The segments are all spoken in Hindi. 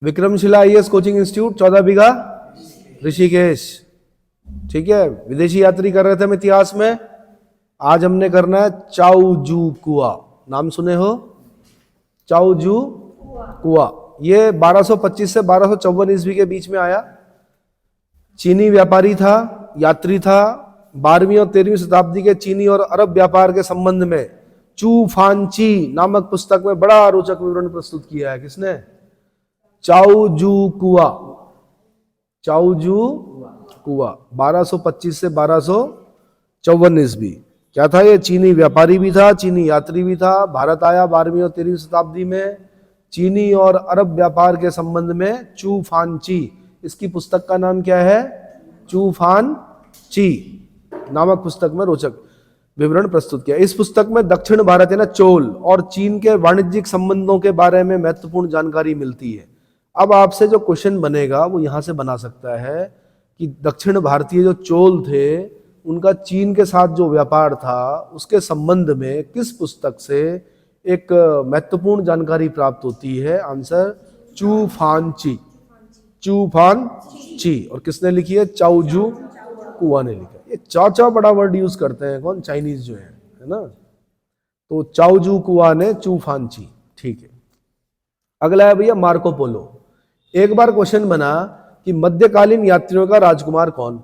विक्रमशिला आईएएस कोचिंग इंस्टीट्यूट 14 बीघा ऋषिकेश। ठीक है, विदेशी यात्री कर रहे थे हम इतिहास में। आज हमने करना है चाओजू कुआ। नाम सुने हो? चाओजू कुआ। ये 1225 से 1254 ईस्वी के बीच में आया। चीनी व्यापारी था, यात्री था। 12वीं और 13वीं शताब्दी के चीनी और अरब व्यापार के संबंध में चू फानची नामक पुस्तक में बड़ा रोचक विवरण प्रस्तुत किया है। किसने? चाओजू कुआ। चाओजू कुआ 1225 से 1254 ईस्वी। क्या था ये? चीनी व्यापारी भी था, चीनी यात्री भी था। भारत आया 12वीं और 13वीं शताब्दी में। चीनी और अरब व्यापार के संबंध में चू फानची, इसकी पुस्तक का नाम क्या है? चू फानची नामक पुस्तक में रोचक विवरण प्रस्तुत किया। इस पुस्तक में दक्षिण भारत यानी चोल और चीन के वाणिज्यिक संबंधों के बारे में महत्वपूर्ण जानकारी मिलती है। अब आपसे जो क्वेश्चन बनेगा वो यहां से बना सकता है कि दक्षिण भारतीय जो चोल थे उनका चीन के साथ जो व्यापार था उसके संबंध में किस पुस्तक से एक महत्वपूर्ण जानकारी प्राप्त होती है? आंसर चू फानची। चू फानची। और किसने लिखी है? चाओजू कुआ ने लिखा। ये चाचा बड़ा वर्ड यूज करते हैं, कौन? चाइनीज जो है ना। तो चाओजू कुआ ने चू फानची। ठीक है, अगला है भैया मार्को पोलो। एक बार क्वेश्चन बना कि मध्यकालीन यात्रियों का राजकुमार कौन?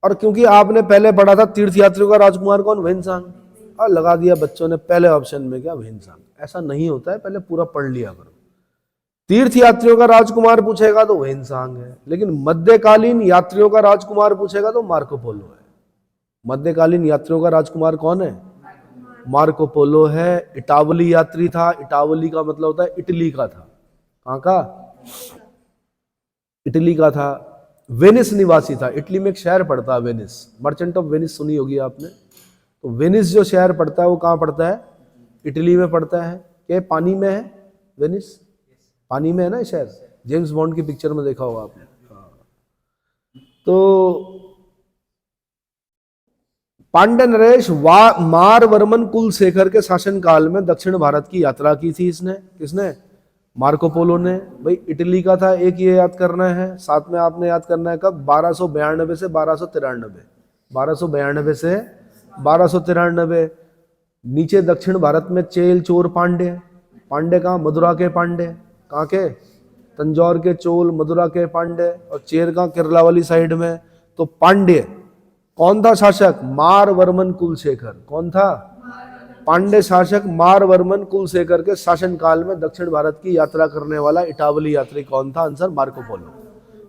और क्योंकि आपने पहले पढ़ा था तीर्थ यात्रियों का राजकुमार कौन? वेनसांग। और लगा दिया बच्चों ने पहले ऑप्शन में क्या? वेनसांग। ऐसा नहीं होता है, पहले पूरा पढ़ लिया करो। तीर्थ यात्रियों का राजकुमार पूछेगा तो वेनसांग है, लेकिन मध्यकालीन यात्रियों का राजकुमार पूछेगा तो मार्को पोलो है। मध्यकालीन यात्रियों का राजकुमार कौन है? मार्को पोलो है। इटावली यात्री था। इटावली का मतलब होता है इटली का था। कहां का? इटली का था। वेनिस निवासी था। इटली में एक शहर पड़ता है वेनिस, मर्चेंट ऑफ वेनिस सुनी होगी आपने। तो वेनिस जो शहर पड़ता है वो कहां पड़ता है? इटली में पड़ता है। क्या पानी में है वेनिस? पानी में है ना शहर। जेम्स बॉन्ड की पिक्चर में देखा होगा आपने। तो पांड्य नरेश मारवर्मन कुलशेखर के शासनकाल में दक्षिण भारत की यात्रा की थी इसने। किसने? मार्को पोलो ने। भाई इटली का था, एक ये याद करना है। साथ में आपने याद करना है कब? 1292 से 1293। 1292 से 1293। नीचे दक्षिण भारत में चेल चोर पांड्य। पांड्य कहाँ? मदुरा के पांड्य। कहाँ के? तंजौर के चोल, मदुरा के पांड्य। और चेर कहाँ? केरला वाली साइड में। तो पांड्य कौन था शासक? मारवर्मन कुलशेखर। कौन था? पांड्य शासक मारवर्मन कुलशेखर के शासनकाल में दक्षिण भारत की यात्रा करने वाला इटावली यात्री कौन था? Answer Marco Polo.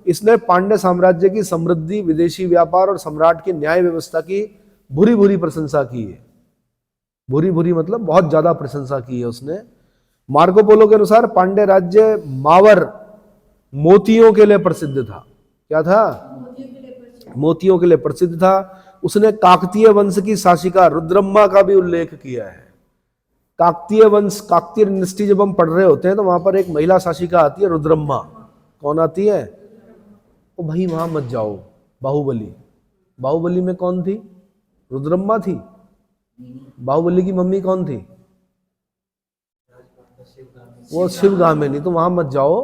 इसने पांड्य साम्राज्य की समृद्धि, विदेशी व्यापार और सम्राट की न्याय व्यवस्था की भूरी भूरी प्रशंसा की है। भूरी भूरी मतलब बहुत ज्यादा प्रशंसा की है उसने। मार्को पोलो के अनुसार पांड्य राज्य मावर मोतियों के लिए प्रसिद्ध था। क्या था? मोतियों के लिए प्रसिद्ध था। उसने काकतीय वंश की शासिका रुद्रम्मा का भी उल्लेख किया है। काकतीय वंश, काकतीय डिनेस्टी जब हम पढ़ रहे होते हैं तो वहां पर एक महिला शासिका आती है रुद्रम्मा। कौन आती है? ओ भाई वहां मत जाओ। बाहुबली। बाहुबली में कौन थी? रुद्रम्मा थी। बाहुबली की मम्मी कौन थी? वो शिवगामिनी। तो वहां मत जाओ,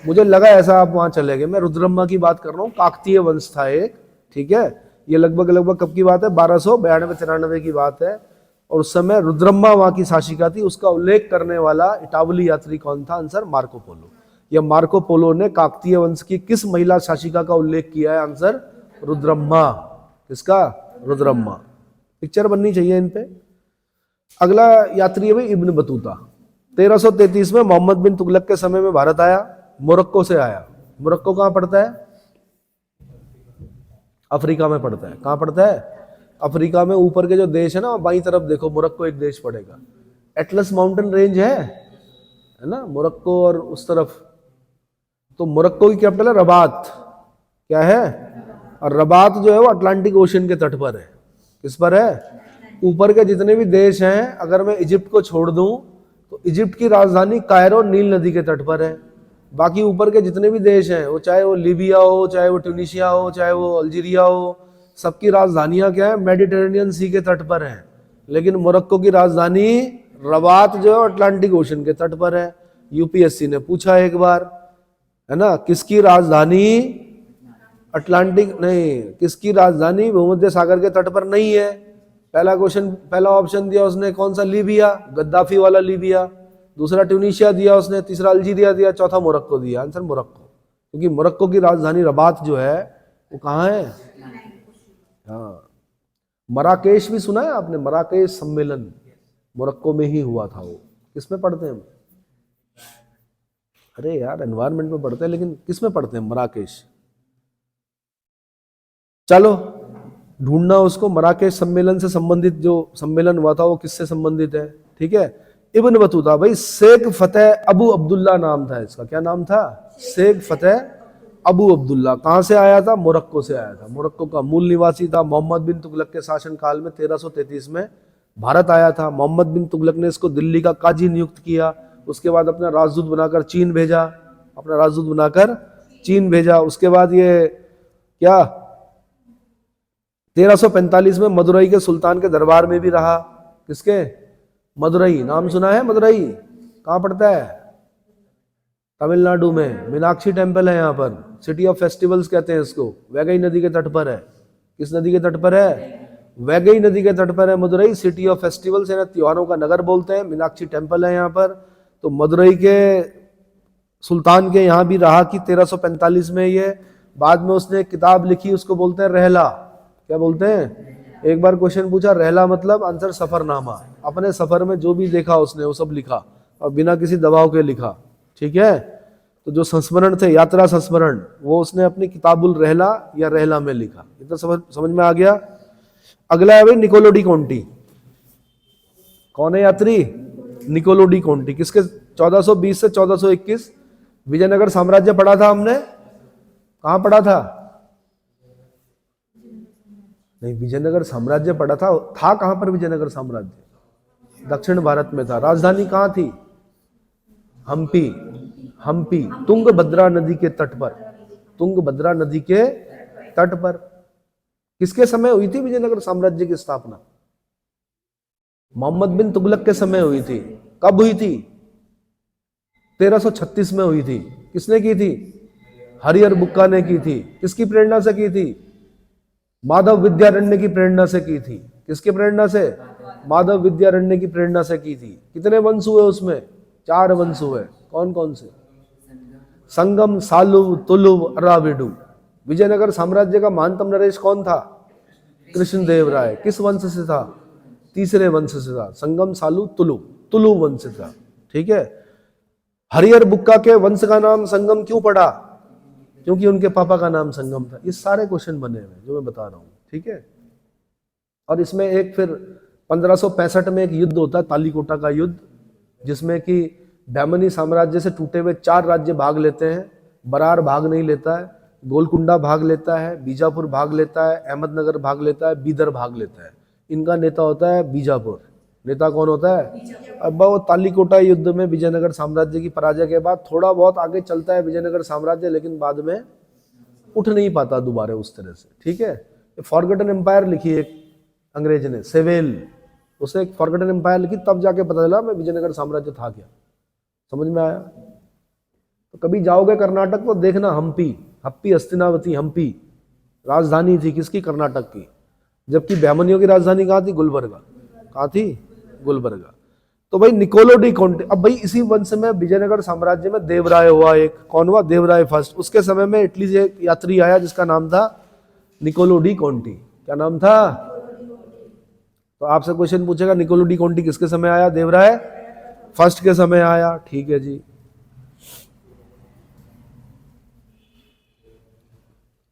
मुझे लगा ऐसा आप वहां चले गए। मैं रुद्रम्मा की बात कर रहा हूँ। काकतीय वंश था एक। ठीक है, ये लगभग कब की बात है? 1292-93 की बात है। और उस समय रुद्रम्मा वहां की शासिका थी। उसका उल्लेख करने वाला इटावली यात्री कौन था? Answer Marco Polo. या मार्को पोलो ने काकतीय वंश की किस महिला शासिका का उल्लेख किया है? आंसर रुद्रम्मा। किसका? रुद्रम्मा। पिक्चर बननी चाहिए इन पे। अगला यात्री है भाई इब्न बतूता। 1333 में मोहम्मद बिन तुगलक के समय में भारत आया। मोरक्को से आया। मोरक्को कहां पड़ता है? अफ्रीका में पड़ता है। कहां पड़ता है? अफ्रीका में ऊपर के जो देश है ना, बाईं तरफ देखो, मोरक्को एक देश पड़ेगा। एटलस माउंटेन रेंज है ना मोरक्को, और उस तरफ। तो मोरक्को की कैपिटल है रबात। क्या है? और रबात जो है वो अटलांटिक ओशन के तट पर है। किस पर है? ऊपर के जितने भी देश हैं, अगर मैं इजिप्ट को छोड़ दूं तो इजिप्ट की राजधानी कायरो नील नदी के तट पर है। बाकी ऊपर के जितने भी देश हैं, वो चाहे वो लीबिया हो, चाहे वो ट्यूनीशिया हो, चाहे वो अल्जीरिया हो, सबकी राजधानियां क्या है? मेडिटेरेनियन सी के तट पर हैं। लेकिन मोरक्को की राजधानी रबात जो है अटलांटिक ओशन के तट पर है। यूपीएससी ने पूछा एक बार है ना। किसकी राजधानी अटलांटिक नहीं, किसकी राजधानी भूमध्य सागर के तट पर नहीं है। पहला क्वेश्चन, पहला ऑप्शन दिया उसने कौन सा, लीबिया, गद्दाफी वाला लीबिया। दूसरा ट्यूनीशिया दिया उसने, तीसरा अल्जीरिया दिया, चौथा मोरक्को दिया। आंसर मोरक्को, क्योंकि मोरक्को की राजधानी रबात जो है वो कहाँ है। हाँ, मराकेश भी सुना है आपने, मराकेश सम्मेलन मोरक्को में ही हुआ था। वो किस में पढ़ते हैं? अरे यार एनवायरमेंट में पढ़ते हैं, लेकिन किस में पढ़ते हैं? मराकेश। चलो ढूंढना उसको। मराकेश सम्मेलन से संबंधित जो सम्मेलन हुआ था वो किससे संबंधित है? ठीक है, इब्न बतूता। भाई शेख फतेह अबू अब्दुल्ला नाम था इसका। क्या नाम था? शेख फतेह अबू अब्दुल्ला। कहां से आया था? मोरक्को से आया था। मोरक्को का मूल निवासी था। मोहम्मद बिन तुगलक के शासनकाल में 1333 में भारत आया था। मोहम्मद बिन तुगलक ने इसको दिल्ली का काजी नियुक्त किया। उसके बाद अपना राजदूत बनाकर चीन भेजा, अपना राजदूत बनाकर चीन भेजा। उसके बाद ये क्या 1345 में मदुरई के सुल्तान के दरबार में भी रहा। किसके? मदुरई। नाम सुना है मदुरई? कहाँ पड़ता है? तमिलनाडु में। मीनाक्षी टेम्पल है यहाँ पर। सिटी ऑफ फेस्टिवल्स कहते हैं इसको। वैगई नदी के तट पर है। किस नदी के तट पर है? वैगई नदी के तट पर है मदुरई। सिटी ऑफ फेस्टिवल्स है, त्योहारों का नगर बोलते हैं। मीनाक्षी टेम्पल है यहाँ पर। तो मदुरई के सुल्तान के यहाँ भी रहा कि 1345 में ये। बाद में उसने एक किताब लिखी, उसको बोलते हैं रहला। क्या बोलते हैं? एक बार क्वेश्चन पूछा रहला मतलब, आंसर सफरनामा। अपने सफर में जो भी देखा उसने वो सब लिखा, और बिना किसी दबाव के लिखा। ठीक है, तो जो संस्मरण थे, यात्रा संस्मरण, वो उसने अपनी किताबुल रहला या रहला में लिखा। ये तो समझ में आ गया। अगला है भाई निकोलो डी कोंटी। कौन है यात्री? Niccolo de Conti. किसके? 1420 से 1421 विजयनगर साम्राज्य पढ़ा था हमने। कहां पढ़ा था? नहीं, विजयनगर साम्राज्य पढ़ा था कहां पर विजयनगर साम्राज्य? दक्षिण भारत में था। राजधानी कहां थी? हम्पी। हम्पी, तुंगभद्रा नदी के तट पर। तुंगभद्रा नदी के तट पर। किसके समय हुई थी विजयनगर साम्राज्य की स्थापना? मोहम्मद बिन तुगलक के समय हुई थी। कब हुई थी? 1336 में हुई थी। किसने की थी? हरिहर बुक्का ने की थी। किसकी प्रेरणा से की थी? माधव विद्यारण्य की प्रेरणा से की थी। किसके प्रेरणा से? माधव विद्यारण्य की प्रेरणा से की थी। कितने वंश हुए उसमें? 4 वंश हुए। कौन कौन से? संगम, सालुव, तुलुव, अराविडु। विजयनगर साम्राज्य का महानतम नरेश कौन था? कृष्णदेव राय। किस वंश से था? तीसरे वंश से था। संगम, सालु, तुलु, तुलु वंश से था। ठीक है। हरिहर बुक्का के वंश का नाम संगम क्यों पड़ा? क्योंकि उनके पापा का नाम संगम था। ये सारे क्वेश्चन बने हुए जो मैं बता रहा हूं। ठीक है। और इसमें एक फिर 1565 में एक युद्ध होता है, तालीकोटा का युद्ध, जिसमें कि बहमनी साम्राज्य से टूटे हुए 4 राज्य भाग लेते हैं। बरार भाग नहीं लेता है, गोलकुंडा भाग लेता है, बीजापुर भाग लेता है, अहमदनगर भाग लेता है, बीदर भाग लेता है। इनका नेता होता है बीजापुर। नेता कौन होता है? अब वो तालीकोटा युद्ध में विजयनगर साम्राज्य की पराजय के बाद थोड़ा बहुत आगे चलता है विजयनगर साम्राज्य, लेकिन बाद में उठ नहीं पाता दोबारा उस तरह से। ठीक है। फॉरगटन एम्पायर लिखी एक अंग्रेज ने, सेवेल, उसे एक फॉरगटन एम्पायर लिखी, तब जाके पता चला मैं विजयनगर साम्राज्य था क्या। समझ में आया? तो कभी जाओगे कर्नाटक तो देखना हम्पी, हप्पी, हस्तिनावती, हम्पी राजधानी थी किसकी? कर्नाटक की। जबकि बहमनियों की राजधानी कहाँ थी? गुलबर्गा। कहाँ थी? गुलबर्गा। तो भाई निकोलो डी कोंटी। अब भाई इसी वंश में विजयनगर साम्राज्य में देवराय हुआ एक। कौन हुआ? देवराय फर्स्ट। उसके समय में इटली से एक यात्री आया जिसका नाम था निकोलो डी कोंटी। क्या नाम था? तो आपसे क्वेश्चन पूछेगा निकोलो डी कोंटी किसके समय आया? देवराय फर्स्ट के समय आया। ठीक है जी।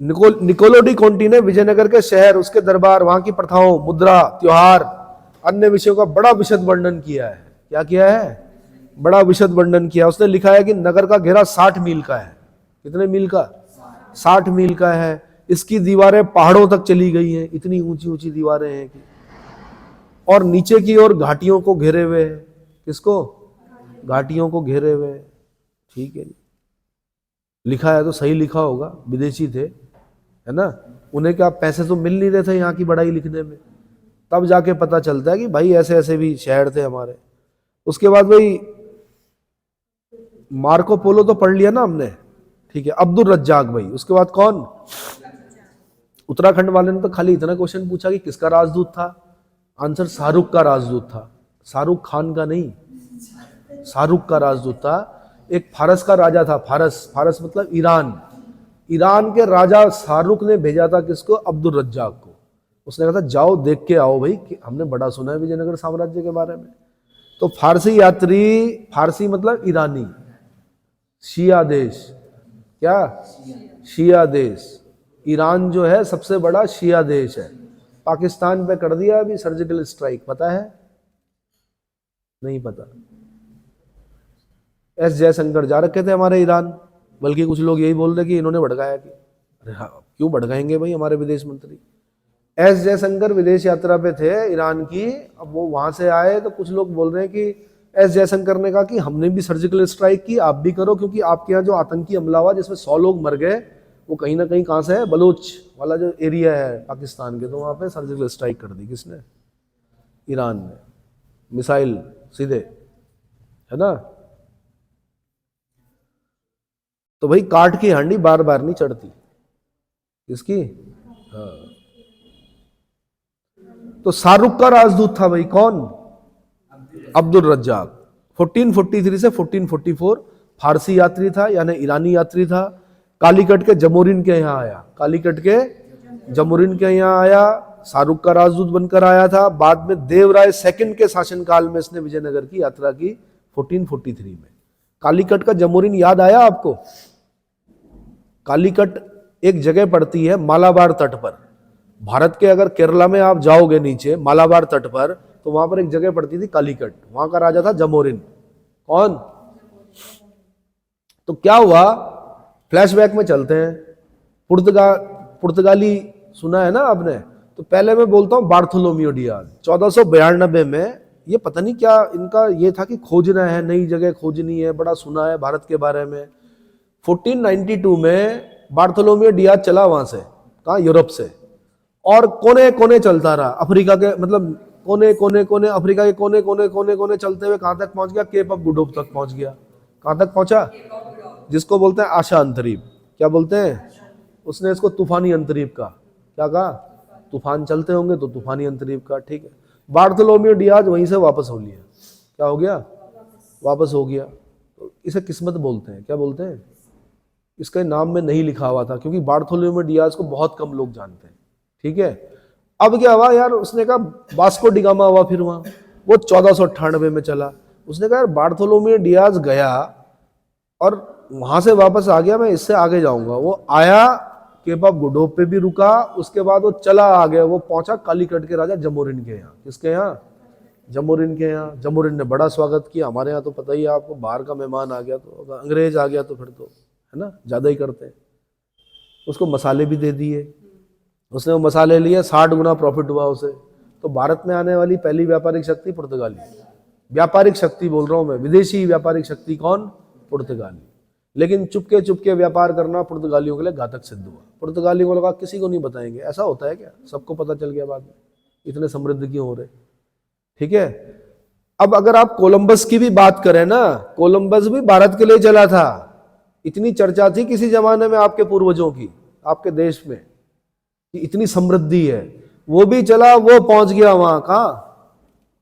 निकोलो डी कोंटी ने विजयनगर के शहर, उसके दरबार, वहां की प्रथाओं, मुद्रा, त्योहार, अन्य विषयों का बड़ा विशद वर्णन किया है। क्या किया है? बड़ा विशद वर्णन किया। उसने लिखा है कि नगर का घेरा 60 मील का है। कितने मील का? 60 मील का है। इसकी दीवारें पहाड़ों तक चली गई हैं, इतनी ऊंची ऊंची दीवारें हैं कि, और नीचे की ओर घाटियों को घेरे हुए है। किसको? घाटियों को घेरे हुए। ठीक है। लिखा है तो सही लिखा होगा, विदेशी थे, है ना। उन्हें क्या पैसे तो मिल नहीं रहे थे यहाँ की पढ़ाई लिखने में, तब जाके पता चलता है कि भाई ऐसे ऐसे भी शहर थे हमारे। उसके बाद भाई मार्को पोलो तो पढ़ लिया ना हमने। ठीक है, अब्दुल रज्जाक भाई। उसके बाद कौन? उत्तराखंड वाले ने तो खाली इतना क्वेश्चन पूछा कि किसका राजदूत था, आंसर शाहरुख का राजदूत था। शाहरुख खान का नहीं, शाहरुख का राजदूत था। एक फारस का राजा था, फारस, फारस मतलब ईरान, ईरान के राजा शाहरुख ने भेजा था किसको? अब्दुल रज्जाक को। उसने कहा था जाओ देख के आओ भाई, कि हमने बड़ा सुना है विजयनगर साम्राज्य के बारे में। तो फारसी यात्री, फारसी मतलब ईरानी, शिया देश, क्या? शिया देश। ईरान जो है सबसे बड़ा शिया देश है। पाकिस्तान पे कर दिया अभी सर्जिकल स्ट्राइक, पता है? नहीं पता। एस जयशंकर जा रखे थे हमारे ईरान, बल्कि कुछ लोग यही बोल रहे कि इन्होंने भड़काया। कि अरे हाँ, क्यों भड़काएंगे भाई हमारे विदेश मंत्री? एस जयशंकर विदेश यात्रा पे थे ईरान की। अब वो वहां से आए तो कुछ लोग बोल रहे हैं कि एस जयशंकर ने कहा कि हमने भी सर्जिकल स्ट्राइक की, आप भी करो, क्योंकि आपके यहाँ जो आतंकी हमला हुआ जिसमें 100 लोग मर गए, वो कहीं ना कहीं कहाँ से है? बलूच वाला जो एरिया है पाकिस्तान के, तो वहाँ पे सर्जिकल स्ट्राइक कर दी। किसने? ईरान ने, मिसाइल सीधे, है ना। तो भाई काट की हांडी बार बार नहीं चढ़ती, किसकी? हाँ। तो शाहरुख का राजदूत था भाई कौन? अब्दुल रज्जाक। 1443 से 1444 फारसी यात्री था, यानी ईरानी यात्री था। कालीकट के जमोरिन के यहाँ आया, कालीकट के जमोरिन के यहाँ आया, शाहरुख का राजदूत बनकर आया था। बाद में देवराय सेकंड के शासनकाल में इसने विजयनगर की यात्रा की 1443 में। कालीकट का जमोरिन याद आया आपको? कालीकट एक जगह पड़ती है मालाबार तट पर। भारत के अगर केरला में आप जाओगे नीचे मालाबार तट पर, तो वहां पर एक जगह पड़ती थी कालीकट, वहां का राजा था जमोरिन। कौन? तो क्या हुआ, फ्लैशबैक में चलते हैं। पुर्तगाली सुना है ना आपने? तो पहले मैं बोलता हूं बार्थोलोमियो डियाज। 1492 में, ये पता नहीं क्या इनका ये था कि खोजना है, नई जगह खोजनी है, बड़ा सुना है भारत के बारे में। 1492 में बार्थोलोमियो डियाज चला वहां से, कहा? यूरोप से, और कोने कोने चलता रहा अफ्रीका के, मतलब कोने कोने कोने अफ्रीका के कोने कोने कोने कोने चलते हुए कहां तक पहुंच गया? केप ऑफ गुड होप तक पहुंच गया। कहां तक पहुंचा? जिसको बोलते हैं आशा अंतरीप। क्या बोलते हैं? उसने इसको तूफानी अंतरीप का, क्या कहा? तूफान चलते होंगे तो तूफानी अंतरीप का, ठीक है। बार्थोलोमियो डियाज वहीं से वापस हो लिया। क्या हो गया? वापस हो गया। तो इसे किस्मत बोलते हैं। क्या बोलते हैं? इसके नाम में नहीं लिखा हुआ था, क्योंकि बार्थोलोमियो डियाज को बहुत कम लोग जानते हैं, ठीक है। अब क्या हुआ यार, उसने कहा वास्को डिगामा हुआ, फिर वहां वो 1498 में चला। उसने कहा यार बार्थोलोमियो डियाज गया और वहां से वापस आ गया, मैं इससे आगे जाऊंगा। वो आया, केप ऑफ गुड होप पे भी रुका, उसके बाद वो चला आ गया, वो पहुंचा कालीकट के राजा जमोरिन के यहाँ। किसके यहाँ? जमोरिन के यहाँ। जमोरिन ने बड़ा स्वागत किया। हमारे यहाँ तो पता ही है आपको, बाहर का मेहमान आ गया तो, अंग्रेज आ गया तो फिर तो है ना ज्यादा ही करते हैं। उसको मसाले भी दे दिए, उसने वो मसाले लिए, 60 गुना प्रॉफिट हुआ उसे। तो भारत में आने वाली पहली व्यापारिक शक्ति पुर्तगाली। व्यापारिक शक्ति बोल रहा हूं मैं, विदेशी व्यापारिक शक्ति कौन? पुर्तगाली। लेकिन चुपके चुपके व्यापार करना पुर्तगालियों के लिए घातक सिद्ध हुआ। पुर्तगालियों को लगा किसी को नहीं बताएंगे। ऐसा होता है क्या? सबको पता चल गया बाद में, इतने समृद्ध क्यों हो रहे, ठीक है। अब अगर आप कोलंबस की भी बात करें ना, कोलंबस भी भारत के लिए चला था। इतनी चर्चा थी किसी जमाने में आपके पूर्वजों की, आपके देश में, कि इतनी समृद्धि है। वो भी चला, वो पहुंच गया वहां। कहां?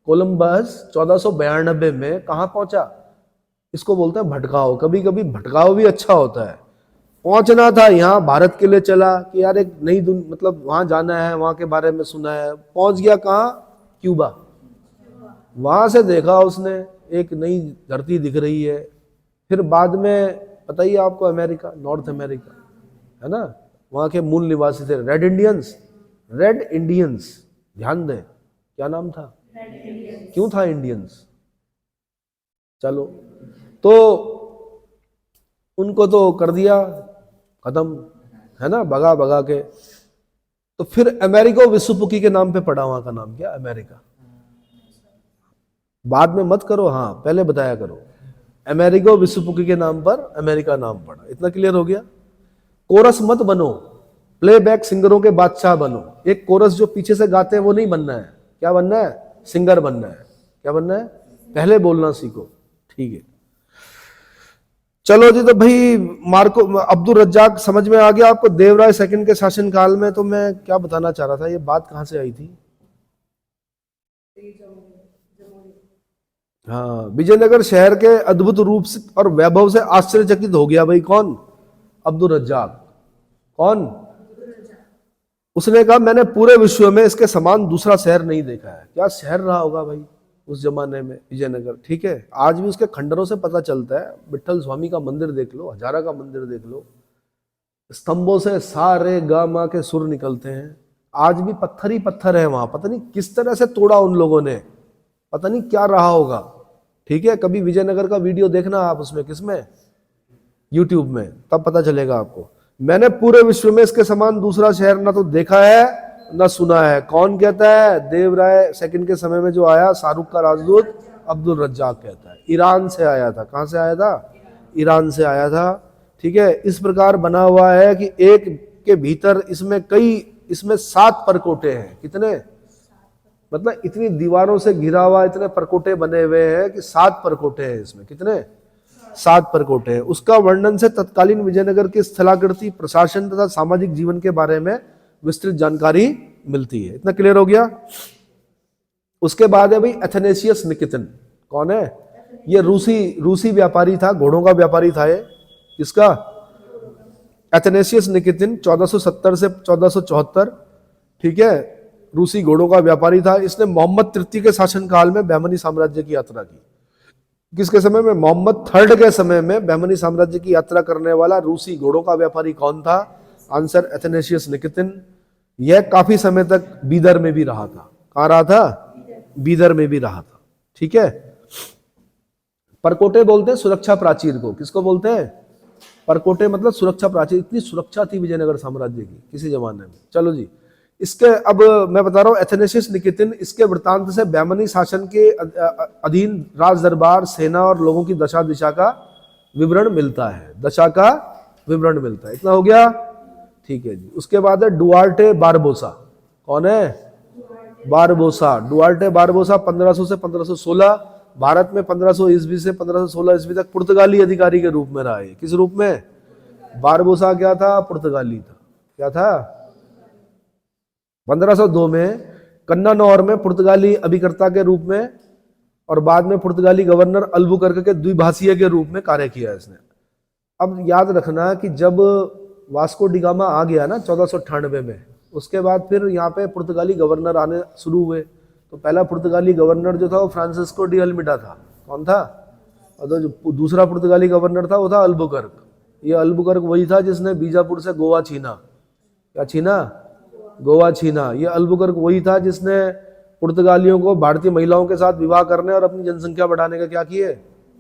कोलंबस 1492 में कहां पहुंचा? इसको बोलते हैं भटकाव। कभी कभी भटकाव भी अच्छा होता है। पहुंचना था यहाँ, भारत के लिए चला कि यार एक नई मतलब वहां जाना है, वहां के बारे में सुना है। पहुंच गया कहां? क्यूबा। वहां से देखा उसने एक नई धरती दिख रही है। फिर बाद में पता ही आपको अमेरिका, नॉर्थ अमेरिका, है ना, वहां के मूल निवासी थे रेड इंडियंस। रेड इंडियंस, ध्यान दें, क्या नाम था? क्यों था इंडियंस? चलो, तो उनको तो कर दिया खत्म, है ना, भगा भगा के। तो फिर अमेरिको विसुपुकी के नाम पे पड़ा वहां का नाम, क्या? अमेरिका। बाद में मत करो, हाँ पहले बताया करो। अमेरिको विसुपुकी के नाम पर अमेरिका नाम पड़ा। इतना क्लियर हो गया। कोरस मत बनो, प्लेबैक सिंगरों के बादशाह बनो। एक कोरस जो पीछे से गाते हैं वो नहीं बनना है। क्या बनना है? सिंगर बनना है। क्या बनना है? पहले बोलना सीखो, ठीक है। चलो जी, तो भाई मार्को अब्दुल रज्जाक समझ में आ गया आपको देवराय सेकंड के शासन काल में। तो मैं क्या बताना चाह रहा था, ये बात कहां से आई थी? हाँ, विजयनगर शहर के अद्भुत रूप से और वैभव से आश्चर्यचकित हो गया भाई। कौन? अब्दुल रज्जाक। कौन? उसने कहा मैंने पूरे विश्व में इसके समान दूसरा शहर नहीं देखा है। क्या शहर रहा होगा भाई उस जमाने में विजयनगर। ठीक है, आज भी उसके खंडरों से पता चलता है। विठल स्वामी का मंदिर देख लो, हजारा का मंदिर देख लो, स्तंभों से सारे गामा के सुर निकलते हैं। आज भी पत्थर ही पत्थर है वहां। पता नहीं किस तरह से तोड़ा उन लोगों ने, पता नहीं क्या रहा होगा। ठीक है, कभी विजयनगर का वीडियो देखना आप, उसमें किसमें, यूट्यूब में, तब पता चलेगा आपको। मैंने पूरे विश्व में इसके समान दूसरा शहर ना तो देखा है ना सुना है। कौन कहता है? देवराय सेकंड के समय में जो आया शाहरुख का राजदूत अब्दुल रज्जाक कहता है। ईरान से आया था। कहां से आया था? ईरान से आया था। ठीक है, इस प्रकार बना हुआ है कि एक के भीतर इसमें 7 परकोटे हैं। कितने? मतलब इतनी दीवारों से घिरा हुआ, इतने परकोटे बने हुए हैं कि 7 परकोटे हैं इसमें। कितने? 7 परकोटे हैं। उसका वर्णन से तत्कालीन विजयनगर की स्थलाकृति, प्रशासन तथा सामाजिक जीवन के बारे में विस्तृत जानकारी मिलती है। इतना क्लियर हो गया? उसके बाद है भाई एथेनेसियस निकेतन। कौन है? ये रूसी व्यापारी था, घोड़ों का व्यापारी था ये। किसका? एथेनेसियस निकेतन 1470 से 1474। ठीक है, रूसी घोड़ों का व्यापारी था। इसने मोहम्मद तृतीय के शासनकाल में बहमनी साम्राज्य की यात्रा की। किसके समय में? मोहम्मद थर्ड के समय में बहमनी साम्राज्य की यात्रा करने वाला रूसी घोड़ों का व्यापारी कौन था? आंसर एथेनेसियस निकेतन। यह काफी समय तक बीदर में भी रहा था। कहां रहा था? बीदर में भी रहा था। ठीक है, परकोटे बोलते हैं सुरक्षा प्राचीर को। किसको बोलते हैं? परकोटे मतलब सुरक्षा प्राचीर। इतनी सुरक्षा थी विजयनगर साम्राज्य की किसी जमाने में। चलो जी, इसके अब मैं बता रहा हूं एथेनेसियस निकेतन। इसके वृत्तांत से बहमनी शासन के अधीन राज दरबार, सेना और लोगों की दशा दिशा का विवरण मिलता है। दशा का विवरण मिलता है। इतना हो गया? ठीक है जी। उसके बाद है डुआर्टे बारबोसा। कौन है? बारबोसा। डुआर्टे बारबोसा 1500 से 1516। भारत में 1500 ईस्वी से 1516 ईस्वी तक पुर्तगाली अधिकारी के रूप में रहा है। किस रूप में? बारबोसा क्या था? पुर्तगाली था। क्या था? 1502 में कन्नानौर में पुर्तगाली अभिकर्ता के रूप में और बाद में पुर्तगाली गवर्नर अल्बुकर्क के द्विभाषीय के रूप में कार्य किया इसने। अब याद रखना कि जब वास्को डिगामा आ गया ना 1498 में, उसके बाद फिर यहाँ पे पुर्तगाली गवर्नर आने शुरू हुए। तो पहला पुर्तगाली गवर्नर जो था वो फ्रांसिस्को डी अल्मीडा था। कौन था? और तो जो दूसरा पुर्तगाली गवर्नर था वो था अल्बुकर्क। ये अल्बुकर्क वही था जिसने बीजापुर से गोवा छीना। क्या छीना? गोवा छीना। ये अल्बुकर्क वही था जिसने पुर्तगालियों को भारतीय महिलाओं के साथ विवाह करने और अपनी जनसंख्या बढ़ाने का क्या किए?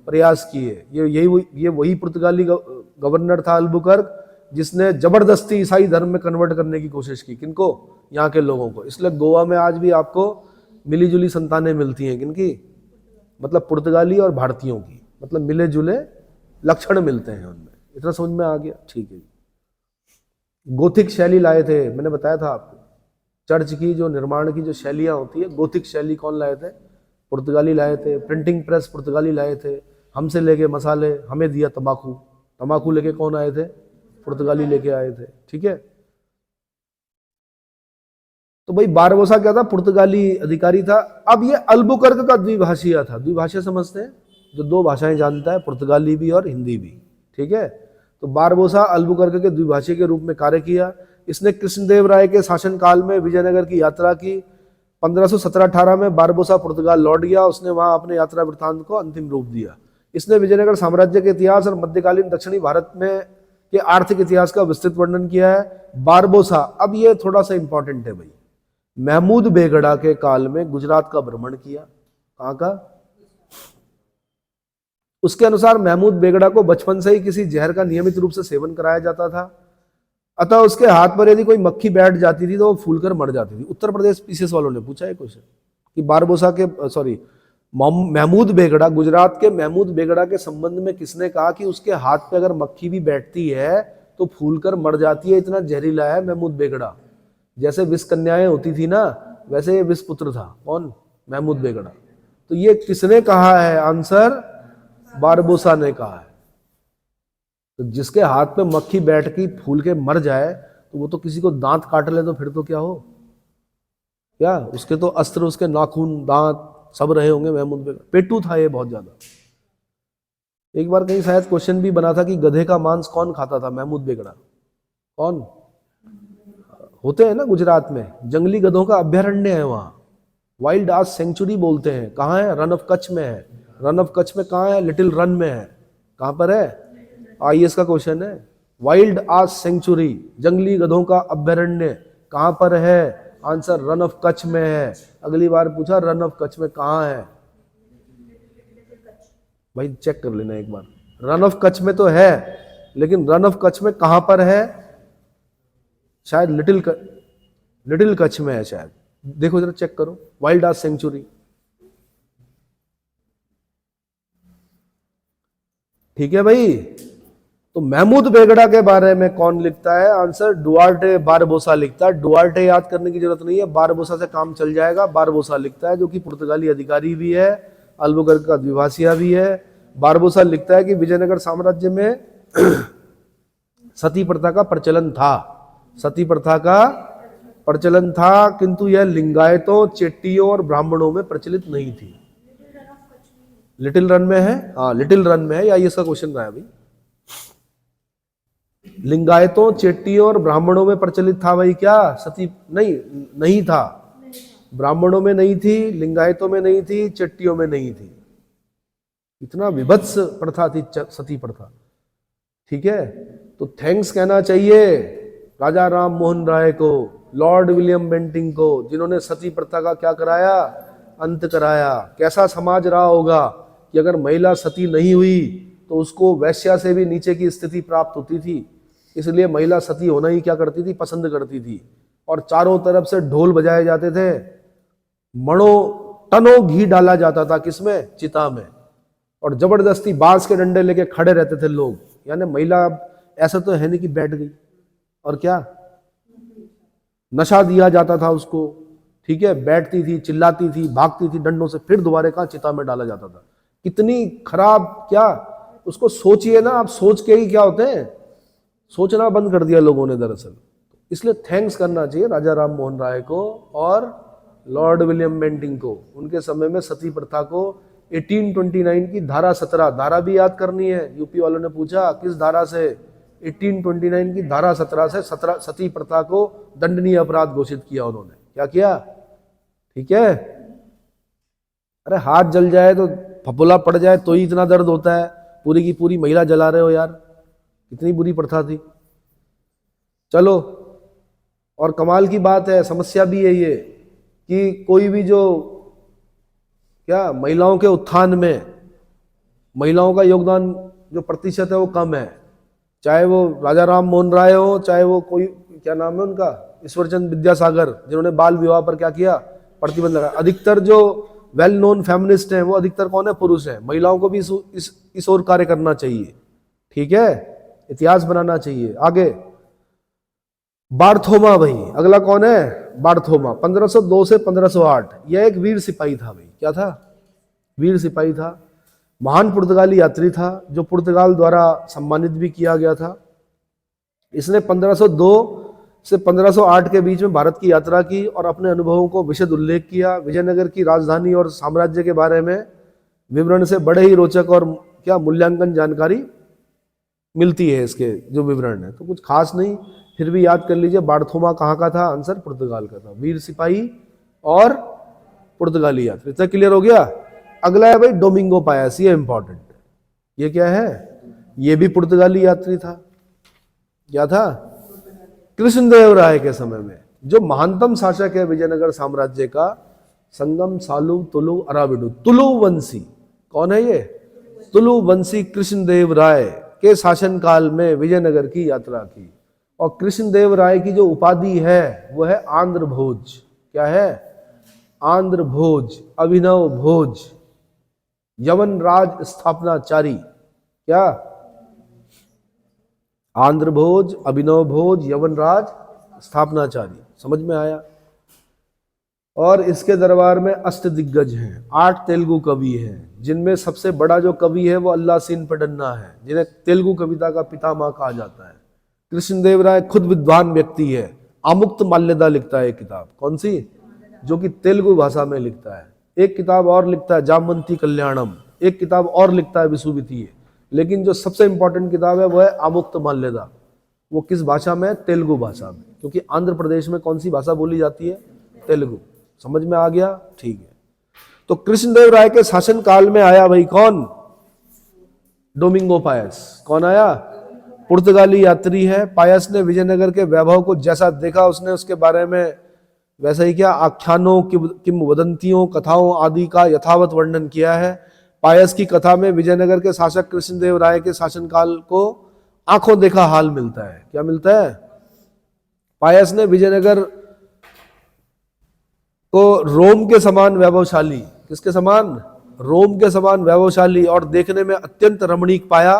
प्रयास किए। ये वही पुर्तगाली गवर्नर था अल्बुकर्क जिसने जबरदस्ती ईसाई धर्म में कन्वर्ट करने की कोशिश की। किनको? यहाँ के लोगों को। इसलिए गोवा में आज भी आपको मिली जुली संतानें मिलती हैं। किनकी? मतलब पुर्तगाली और भारतीयों की, मतलब मिले जुले लक्षण मिलते हैं उनमें। इतना समझ में आ गया? ठीक है। गोथिक शैली लाए थे, मैंने बताया था आपको। चर्च की जो निर्माण की जो शैलियां होती है, गोथिक शैली कौन लाए थे? पुर्तगाली लाए थे। प्रिंटिंग प्रेस पुर्तगाली लाए थे। हमसे लेके मसाले, हमें दिया तंबाकू। तंबाकू लेके कौन आए थे? पुर्तगाली लेके आए थे। ठीक है, तो भाई बारबोसा क्या था? पुर्तगाली अधिकारी था। अब ये अल्बुकर्क का द्विभाषीय था। द्विभाषीय समझते हैं? जो 2 भाषाएं जानता है, पुर्तगाली भी और हिंदी भी। ठीक है, तो बारबोसा अल्बुकर्क के द्विभाषी के रूप में कार्य किया। इसने कृष्णदेव राय के शासनकाल में विजयनगर की यात्रा की। 1517-18 में बारबोसा पुर्तगाल लौट गया। उसने वहां अपने यात्रा वृत्तांत को अंतिम रूप दिया। इसने विजयनगर साम्राज्य के इतिहास और मध्यकालीन दक्षिणी भारत में के आर्थिक इतिहास का विस्तृत वर्णन किया है। बारबोसा, अब ये थोड़ा सा इंपॉर्टेंट है भाई, महमूद बेगड़ा के काल में गुजरात का भ्रमण किया। कहां का? उसके अनुसार महमूद बेगड़ा को बचपन से ही किसी जहर का नियमित रूप से सेवन कराया जाता था। अतः उसके हाथ पर यदि कोई मक्खी बैठ जाती थी तो वो फूलकर मर जाती थी। उत्तर प्रदेश पीसीएस वालों ने पूछा है क्वेश्चन कि बारबोसा के महमूद बेगड़ा, गुजरात के महमूद बेगड़ा के संबंध में किसने कहा कि उसके हाथ पे अगर मक्खी भी बैठती है तो फूलकर मर जाती है, इतना जहरीला है महमूद बेगड़ा। जैसे विष कन्याएं होती थी ना, वैसे ये विष पुत्र था। कौन? महमूद बेगड़ा। तो ये किसने कहा है? आंसर बारबोसा ने कहा है। तो जिसके हाथ में मक्खी बैठ के फूल के मर जाए तो वो तो किसी को दांत काट ले तो फिर तो क्या हो, क्या उसके तो अस्त्र, उसके नाखून, दांत सब रहे होंगे महमूद बेगड़ा। पेटू था ये बहुत ज्यादा। एक बार कहीं शायद क्वेश्चन भी बना था कि गधे का मांस कौन खाता था, महमूद बेगड़ा। कौन होते हैं ना गुजरात में, जंगली गधों का अभ्यारण्य है वहां, वाइल्ड आस सेंचुरी बोलते हैं। कहाँ है? रन ऑफ कच्छ में है। रन ऑफ कच्छ में कहाँ है? लिटिल रन में है। कहाँ पर है? आईएएस का क्वेश्चन है। वाइल्ड आस सेंचुरी, जंगली गधों का अभ्यारण्य कहाँ पर है? आंसर रन ऑफ कच्छ में है। अगली बार पूछा रन ऑफ कच्छ में कहाँ है, भाई चेक कर लेना एक बार। रन ऑफ कच्छ में तो है, लेकिन रन ऑफ कच्छ में कहां पर है? शायद लिटिल कच्छ में है शायद। देखो जरा चेक करो, वाइल्ड आर्ट सेंचुरी। ठीक है भाई। तो महमूद बेगड़ा के बारे में कौन लिखता है? आंसर डुआर्टे बारबोसा लिखता है। डुआर्टे याद करने की जरूरत नहीं है, बारबोसा से काम चल जाएगा। बारबोसा लिखता है, जो कि पुर्तगाली अधिकारी भी है, अल्बुकर्क का द्विभाषिया भी है। बारबोसा लिखता है कि विजयनगर साम्राज्य में सती प्रथा का प्रचलन था, सती प्रथा का प्रचलन था, किंतु यह लिंगायतों, चेट्टियों और ब्राह्मणों में प्रचलित नहीं थी। लिटिल रन में है, हाँ लिटिल रन में है, या इसका क्वेश्चन रहा है अभी। लिंगायतों, चेट्टियों और ब्राह्मणों में प्रचलित था भाई क्या? सती नहीं था। ब्राह्मणों में नहीं थी, लिंगायतों में नहीं थी, चेट्टियों में नहीं थी। इतना विभत्स प्रथा थी सती प्रथा। ठीक है, तो थैंक्स कहना चाहिए राजा राम मोहन राय को, लॉर्ड विलियम बेंटिंग को, जिन्होंने सती प्रथा का क्या कराया? अंत कराया। कैसा समाज रहा होगा कि अगर महिला सती नहीं हुई तो उसको वैश्या से भी नीचे की स्थिति प्राप्त होती थी। इसलिए महिला सती होना ही क्या करती थी? पसंद करती थी। और चारों तरफ से ढोल बजाए जाते थे, टनों घी डाला जाता था, किसमें? चिता में। और जबरदस्ती बांस के डंडे लेके खड़े रहते थे लोग। यानी महिला ऐसा तो है नहीं कि बैठ गई, और क्या नशा दिया जाता था उसको। ठीक है, बैठती थी, चिल्लाती थी, भागती थी डंडों से, फिर दोबारा कहाँ? चिता में डाला जाता था। कितनी खराब, क्या उसको सोचिए ना आप। सोच के ही क्या होते हैं, सोचना बंद कर दिया लोगों ने दरअसल। इसलिए थैंक्स करना चाहिए राजा राम मोहन राय को और लॉर्ड विलियम बेंटिंग को। उनके समय में सती प्रथा को 1829 की धारा 17, धारा भी याद करनी है। यूपी वालों ने पूछा किस धारा से? 1829 की धारा 17 से सती प्रथा को दंडनीय अपराध घोषित किया उन्होंने। क्या किया? ठीक है, अरे हाथ जल जाए तो, फफूला पड़ जाए तो ही इतना दर्द होता है, पूरी की पूरी महिला जला रहे हो यार, कितनी बुरी प्रथा थी। चलो, और कमाल की बात है, समस्या भी है ये कि कोई भी जो क्या महिलाओं के उत्थान में महिलाओं का योगदान जो प्रतिशत है वो कम है। चाहे वो राजा राम मोहन राय हो, चाहे वो कोई, क्या नाम है उनका, ईश्वरचंद विद्यासागर, जिन्होंने बाल विवाह पर क्या किया? प्रतिबंध लगाया। अधिकतर जो वेल नोन फेमिनिस्ट हैं वो अधिकतर कौन है? पुरुष हैं। महिलाओं को भी इस ओर कार्य करना चाहिए। ठीक है, इतिहास बनाना चाहिए। आगे बार्थोमा भाई, अगला कौन है? बार्थोमा, 1502 से 1508। यह एक वीर सिपाही था भाई। क्या था? वीर सिपाही था, महान पुर्तगाली यात्री था, जो पुर्तगाल द्वारा सम्मानित भी किया गया था। इसने 1502 से 1508 के बीच में भारत की यात्रा की और अपने अनुभवों को विशद उल्लेख किया। विजयनगर की राजधानी और साम्राज्य के बारे में विवरण से बड़े ही रोचक और क्या मूल्यांकन जानकारी मिलती है। इसके जो विवरण है तो कुछ खास नहीं, फिर भी याद कर लीजिए। बार्थोमा कहाँ का था? आंसर पुर्तगाल का था। वीर सिपाही और पुर्तगाली यात्री। इतना क्लियर हो गया। अगला है भाई डोमिंगो पायास, ये इंपॉर्टेंट है। ये क्या है? ये भी पुर्तगाली यात्री था। क्या था? कृष्णदेव राय के समय में जो महानतम शासक है विजयनगर साम्राज्य का, संगम सालु तुलु अराबिडु, तुलु वंशी। कौन है ये? तुलु वंशी कृष्णदेव राय के शासनकाल में विजयनगर की यात्रा की। और कृष्णदेव राय की जो उपाधि है वो है आंध्र भोज। क्या है? आंध्र भोज, अभिनव भोज, यवन राज स्थापनाचारी। क्या? आंध्र भोज, अभिनव भोज, यवन राज स्थापनाचारी। समझ में आया? और इसके दरबार में अष्टदिग्गज हैं, 8 तेलुगु कवि हैं, जिनमें सबसे बड़ा जो कवि है वो अल्लासीन पेडन्ना है, जिन्हें तेलुगु कविता का पितामह कहा जाता है। कृष्णदेव राय खुद विद्वान व्यक्ति है, आमुक्त माल्यदा लिखता है एक किताब, कौन सी, जो कि तेलुगु भाषा में लिखता है। एक किताब और लिखता है जामवंती कल्याणम, एक किताब और लिखता है विसुवितीय। लेकिन जो सबसे इंपॉर्टेंट किताब है वो है आमुक्त माल्यदा। वो किस भाषा में है? तेलुगु भाषा में, क्योंकि आंध्र प्रदेश में कौन सी भाषा बोली जाती है? तेलुगु। समझ में आ गया? ठीक है। तो कृष्णदेव राय के शासन काल में आया भाई कौन? Domingo Paes. कौन आया? पुर्तगाली यात्री है। पायस ने विजयनगर के वैभव को जैसा देखा उसने उसके बारे में वैसा ही क्या आख्यानों, किंवदंतियों, कथाओं आदि का यथावत वर्णन किया है। पायस की कथा में विजयनगर के शासक कृष्णदेव राय के शासनकाल को आंखों देखा हाल मिलता है। क्या मिलता है? पायस ने विजयनगर को रोम के समान वैभवशाली, किसके समान? रोम के समान वैभवशाली और देखने में अत्यंत रमणीक पाया।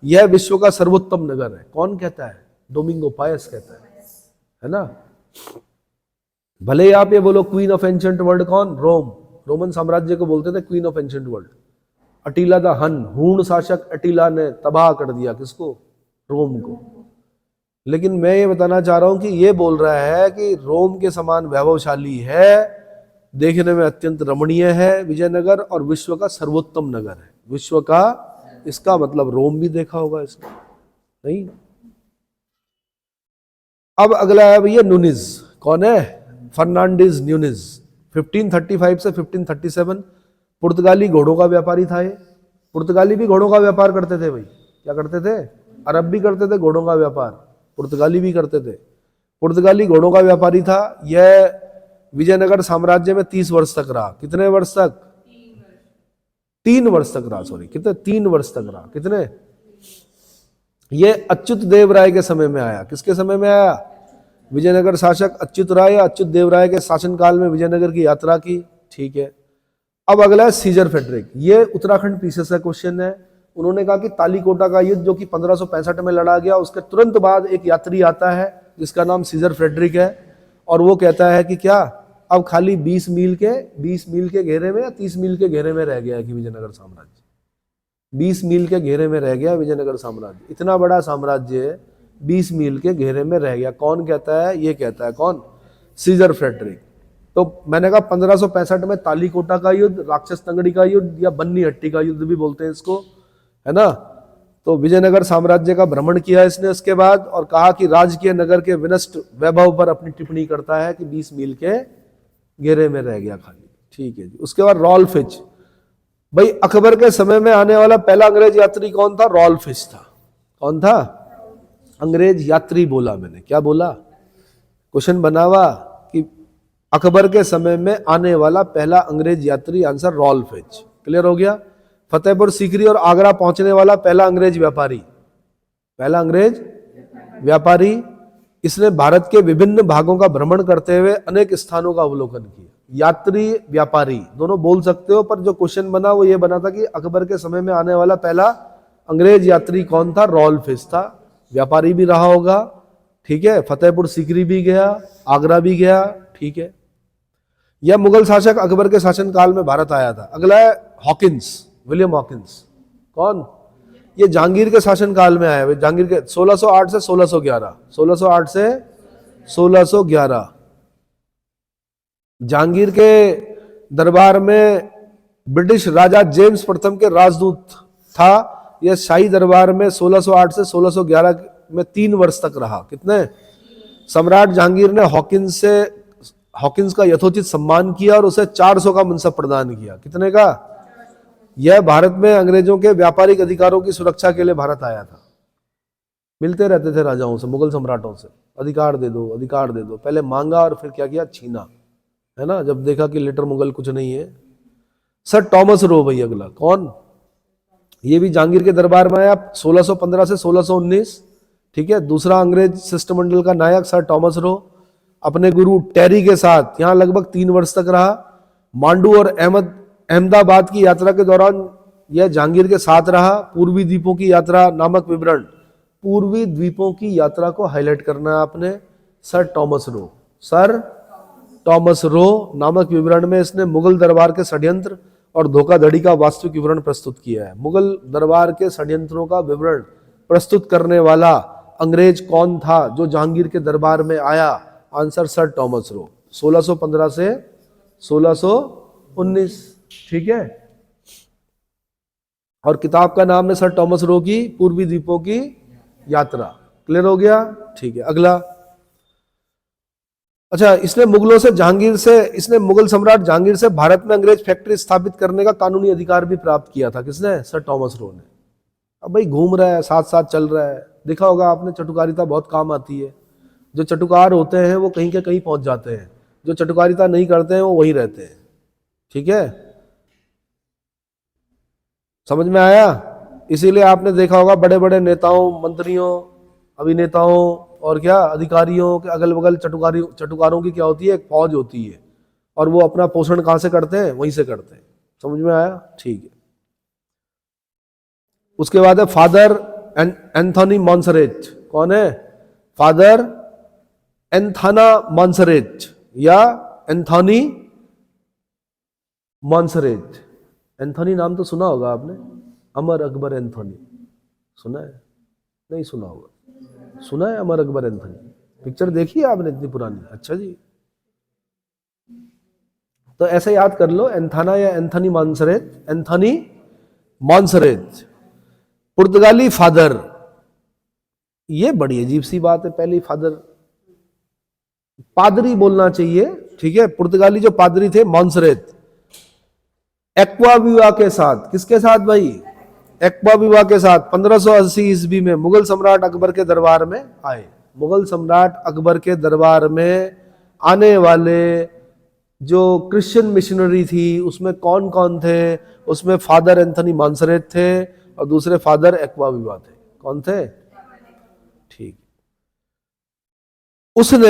यह विश्व का सर्वोत्तम नगर है। कौन कहता है? डोमिंगो पायस कहता है ना। भले ही आप ये बोलो क्वीन ऑफ एंशिएंट वर्ल्ड कौन? रोम। रोमन साम्राज्य को बोलते थे queen of ancient world. Attila the Hun, हूण शासक अटीला ने तबाह कर दिया किसको? रोम को। लेकिन मैं ये बताना चाह रहा हूं कि ये बोल रहा है कि रोम के समान वैभवशाली है, देखने में अत्यंत रमणीय है विजयनगर और विश्व का सर्वोत्तम नगर है। विश्व का, इसका मतलब रोम भी देखा होगा इसने, नहीं? अब अगला है भैया नुनिज। कौन है? फर्नांडिस न्यूनिज। 1535 से 1537 पुर्तगाली घोड़ों का व्यापारी था ये। पुर्तगाली भी घोड़ों का व्यापार करते थे भाई। क्या करते थे? अरब भी करते थे घोड़ों का व्यापार, पुर्तगाली भी करते थे। पुर्तगाली घोड़ों का व्यापारी था। यह विजयनगर साम्राज्य में 30 वर्ष तक रहा। कितने वर्ष तक? 3 वर्ष तक रहा। सॉरी, कितने? 3 वर्ष तक रहा। कितने? ये अच्युत देव राय के समय में आया। किसके समय में आया? विजयनगर शासक अच्युत राय या अच्युत देव राय के शासनकाल में विजयनगर की यात्रा की। ठीक है। अब अगला है सीजर फ्रेडरिक। ये उत्तराखंड पीसेस का क्वेश्चन है। उन्होंने कहा कि तालीकोटा का युद्ध जो कि 1565 में लड़ा गया, उसके तुरंत बाद एक यात्री आता है जिसका नाम सीजर फ्रेडरिक है, और वो कहता है कि क्या अब खाली 20 मील के घेरे में या 30 मील के घेरे में रह गया है कि विजयनगर साम्राज्य 20 मील के घेरे में रह गया विजयनगर साम्राज्य। इतना बड़ा साम्राज्य 20 मील के घेरे में रह गया। कौन कहता है? ये कहता है कौन? Caesar Frederick. तो मैंने कहा 1565 में तालीकोटा का युद्ध, राक्षस तंगड़ी का युद्ध या बन्नी हट्टी का युद्ध भी बोलते हैं इसको, है ना। तो विजयनगर साम्राज्य का भ्रमण किया इसने उसके बाद, और कहा कि राजकीय नगर के विनष्ट वैभव पर अपनी टिप्पणी करता है कि 20 मील के घेरे में रह गया खाली। ठीक है जी। उसके बाद रॉल्फ फिच। भाई अकबर के समय में आने वाला पहला अंग्रेज यात्री कौन था? रॉल्फ फिच था। कौन था? अंग्रेज यात्री बोला मैंने। क्या बोला? क्वेश्चन बना हुआ कि अकबर के समय में आने वाला पहला अंग्रेज यात्री, आंसर रॉल्फ फिच। क्लियर हो गया। फतेहपुर सीकरी और आगरा पहुंचने वाला पहला अंग्रेज व्यापारी, पहला अंग्रेज व्यापारी। इसने भारत के विभिन्न भागों का भ्रमण करते हुए अनेक स्थानों का अवलोकन किया। यात्री व्यापारी दोनों बोल सकते हो, पर जो क्वेश्चन बना वो ये बना था कि अकबर के समय में आने वाला पहला अंग्रेज यात्री कौन था? रॉल्फ फिच था। व्यापारी भी रहा होगा। ठीक है। फतेहपुर सीकरी भी गया, आगरा भी गया। ठीक है। यह मुगल शासक अकबर के शासनकाल में भारत आया था। अगला है हॉकिंस, विलियम हॉकिंस। कौन? ये जहांगीर के शासनकाल में आया है। जहांगीर के 1608 से 1611, 1608 से 1611 जहांगीर के दरबार में ब्रिटिश राजा जेम्स प्रथम के राजदूत था। यह शाही दरबार में 1608 से 1611 में 3 वर्ष तक रहा। कितने? सम्राट जहांगीर ने हॉकिंस का यथोचित सम्मान किया और उसे 400 का मनसब प्रदान किया। कितने का? यह भारत में अंग्रेजों के व्यापारिक अधिकारों की सुरक्षा के लिए भारत आया था। मिलते रहते थे राजाओं से, मुगल सम्राटों से, अधिकार दे दो, अधिकार दे दो। पहले मांगा और फिर क्या किया? छीना, है ना। जब देखा कि लेटर मुगल कुछ नहीं है। सर टॉमस रो भाई अगला। कौन? ये भी जहांगीर के दरबार में आया 1615 से 1619। ठीक है। दूसरा अंग्रेज शिष्टमंडल का नायक सर टॉमस रो अपने गुरु टेरी के साथ यहाँ लगभग 3 वर्ष तक रहा। मांडू और अहमदाबाद की यात्रा के दौरान यह जहांगीर के साथ रहा। पूर्वी द्वीपों की यात्रा नामक विवरण, पूर्वी द्वीपों की यात्रा को हाईलाइट करना है आपने। सर टॉमस रो, सर टॉमस रो नामक विवरण में इसने मुगल दरबार के षड्यंत्र और धोखाधड़ी का वास्तविक विवरण प्रस्तुत किया है। मुगल दरबार के षड्यंत्रों का विवरण प्रस्तुत करने वाला अंग्रेज कौन था जो जहांगीर के दरबार में आया? आंसर सर टॉमस रो, 1615 से 1619। ठीक है, और किताब का नाम है सर टॉमस रो की पूर्वी द्वीपों की यात्रा। क्लियर हो गया? ठीक है, अगला। अच्छा, इसने मुगल सम्राट जहांगीर से भारत में अंग्रेज फैक्ट्री स्थापित करने का कानूनी अधिकार भी प्राप्त किया था। किसने? सर टॉमस रो ने। अब भाई घूम रहा है, साथ साथ चल रहा है। देखा होगा आपने, चटुकारिता बहुत काम आती है। जो चटुकार होते हैं वो कहीं के कहीं पहुंच जाते हैं, जो चटुकारिता नहीं करते हैं वो वहीं रहते हैं। ठीक है, समझ में आया? इसीलिए आपने देखा होगा बड़े बड़े नेताओं, मंत्रियों, अभिनेताओं और क्या अधिकारियों के अगल बगल चटुकारों की क्या होती है? एक फौज होती है, और वो अपना पोषण कहां से करते हैं? वहीं से करते हैं। समझ में आया? ठीक है। उसके बाद है फादर एंथोनी मॉन्सरेट। कौन है? फादर एंथाना मॉन्सरेट या एंथोनी मॉन्सरेट। एंथोनी नाम तो सुना होगा आपने, अमर अकबर एंथोनी सुना है? नहीं सुना होगा। सुना है अमर अकबर एंथोनी? पिक्चर देखी है आपने इतनी पुरानी? अच्छा जी, तो ऐसे याद कर लो, एंथाना या एंथोनी मॉन्सरेट। एंथोनी मॉन्सरेट पुर्तगाली फादर। ये बड़ी अजीब सी बात है, पहली फादर, पादरी बोलना चाहिए। ठीक है, पुर्तगाली जो पादरी थे मॉन्सरेट, एक्वाविवा के साथ, किसके साथ भाई? एक्वाविवा के साथ 1580 ईस्वी में मुगल सम्राट अकबर के दरबार में आए। मुगल सम्राट अकबर के दरबार में आने वाले जो क्रिश्चियन मिशनरी थी उसमें कौन कौन थे? उसमें फादर एंथोनी मॉन्सरेट थे और दूसरे फादर एक्वाविवा थे। कौन थे? ठीक। उसने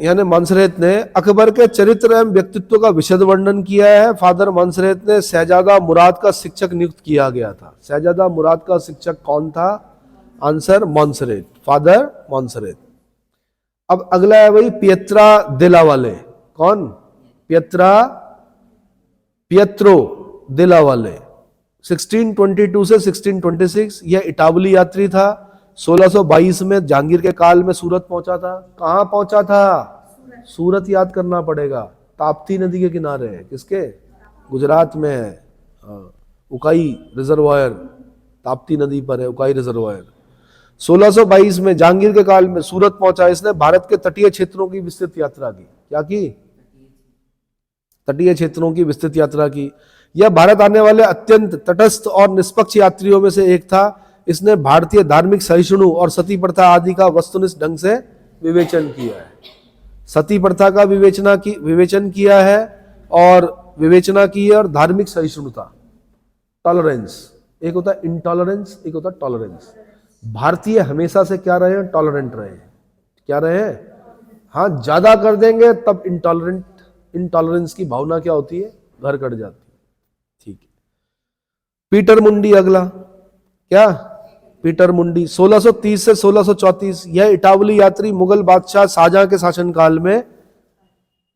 यानी मॉन्सरेट ने अकबर के चरित्र एवं व्यक्तित्व का विशद वर्णन किया है। फादर मॉन्सरेट ने शहजादा मुराद का शिक्षक नियुक्त किया गया था। शहजादा मुराद का शिक्षक कौन था? Answer Monserrate, father Monserrate. अब अगला है भाई पियत्रा देला वाले। कौन? पियत्रो देला वाले, 1622 से 1626। यह इटावली यात्री था। 1622 में जहांगीर के काल में सूरत पहुंचा था। कहां पहुंचा था? सूरत याद करना पड़ेगा, ताप्ती नदी के किनारे है। किसके? गुजरात में है। उकाई रिजर्वायर ताप्ती नदी पर है, उकाई रिजर्वायर। 1622 में जहांगीर के काल में सूरत पहुंचा। इसने भारत के तटीय क्षेत्रों की विस्तृत यात्रा की। क्या की? तटीय क्षेत्रों की विस्तृत यात्रा की। यह भारत आने वाले अत्यंत तटस्थ और निष्पक्ष यात्रियों में से एक था। इसने भारतीय धार्मिक सहिष्णु और सती प्रथा आदि का वस्तुनिष्ठ ढंग से विवेचन किया है। सती प्रथा का विवेचन किया है और विवेचना की है, और धार्मिक सहिष्णुता, टॉलरेंस। एक होता है इंटॉलरेंस, एक होता है टॉलरेंस। भारतीय हमेशा से क्या रहे हैं? टॉलरेंट रहे हैं। क्या रहे हैं? हाँ, ज्यादा कर देंगे तब इंटॉलरेंस की भावना क्या होती है? घर कट जाती है। ठीक है। पीटर मुंडी अगला। क्या? पीटर मुंडी 1630 से 1634। यह इटावली यात्री मुगल बादशाह शाहजहां के शासनकाल में